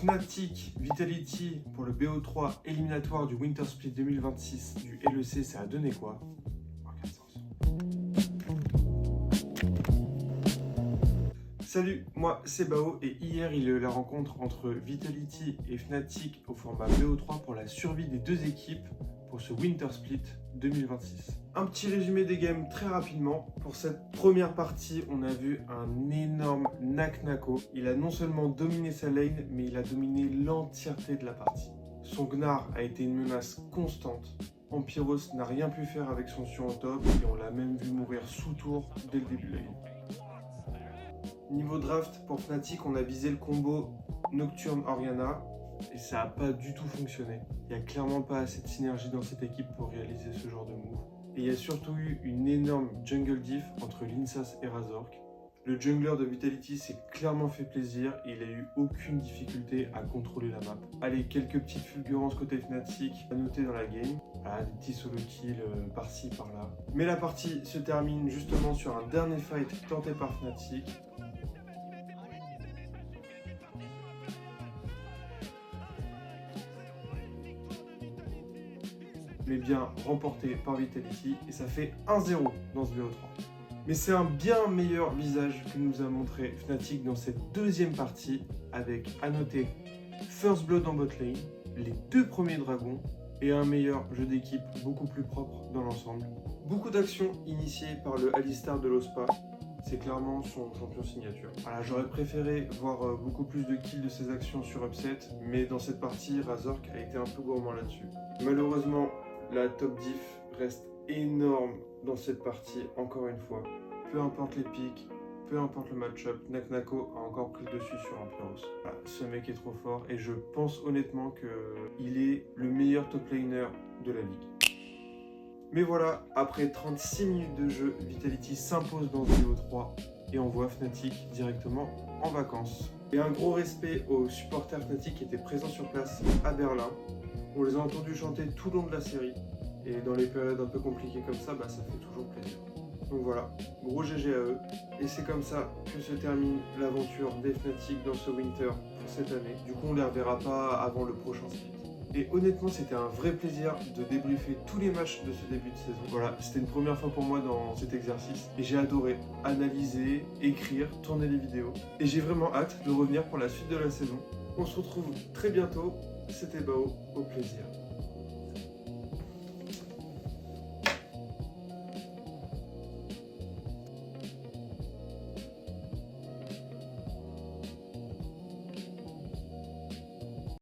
Fnatic Vitality pour le BO3 éliminatoire du Winter Split 2026 du LEC, ça a donné quoi? Regarde ça ensemble. Salut, moi c'est Bao et hier il y a eu la rencontre entre Vitality et Fnatic au format BO3 pour la survie des deux équipes pour ce Winter Split 2026. Un petit résumé des games très rapidement. Pour cette première partie, on a vu un énorme Nak-Nako. Il a non seulement dominé sa lane, mais il a dominé l'entièreté de la partie. Son Gnar a été une menace constante. Ampyros n'a rien pu faire avec son Sion au top et on l'a même vu mourir sous tour dès le début de la game. Niveau draft, pour Fnatic, on a visé le combo Nocturne Orianna et ça n'a pas du tout fonctionné. Il n'y a clairement pas assez de synergie dans cette équipe pour réaliser ce genre de move. Et il y a surtout eu une énorme jungle diff entre Linsas et Razork. Le jungler de Vitality s'est clairement fait plaisir et il n'a eu aucune difficulté à contrôler la map. Allez, quelques petites fulgurances côté Fnatic à noter dans la game. Voilà, des petits solo kills par-ci par-là. Mais la partie se termine justement sur un dernier fight tenté par Fnatic. Mais bien remporté par Vitality et ça fait 1-0 dans ce BO3. Mais c'est un bien meilleur visage que nous a montré Fnatic dans cette deuxième partie avec, à noter, First Blood en bot lane, les deux premiers dragons et un meilleur jeu d'équipe beaucoup plus propre dans l'ensemble. Beaucoup d'actions initiées par le Alistar de l'Ospa. C'est clairement son champion signature. Voilà, j'aurais préféré voir beaucoup plus de kills de ses actions sur Upset, mais dans cette partie, Razork a été un peu gourmand là-dessus. Malheureusement, la top diff reste énorme dans cette partie, encore une fois. Peu importe les pics, peu importe le match-up, Nak-Nako a encore pris le dessus sur Ampyros. Voilà, ce mec est trop fort et je pense honnêtement qu'il est le meilleur top laner de la ligue. Mais voilà, après 36 minutes de jeu, Vitality s'impose dans ce BO3 et envoie Fnatic directement en vacances. Et un gros respect aux supporters Fnatic qui étaient présents sur place à Berlin. On les a entendus chanter tout le long de la série. Et dans les périodes un peu compliquées comme ça, ça fait toujours plaisir. Donc voilà, gros GG à eux. Et c'est comme ça que se termine l'aventure des Fnatic dans ce Winter pour cette année. Du coup, on ne les reverra pas avant le prochain split. Et honnêtement, c'était un vrai plaisir de débriefer tous les matchs de ce début de saison. Voilà, c'était une première fois pour moi dans cet exercice. Et j'ai adoré analyser, écrire, tourner les vidéos. Et j'ai vraiment hâte de revenir pour la suite de la saison. On se retrouve très bientôt. C'était Bao, au plaisir.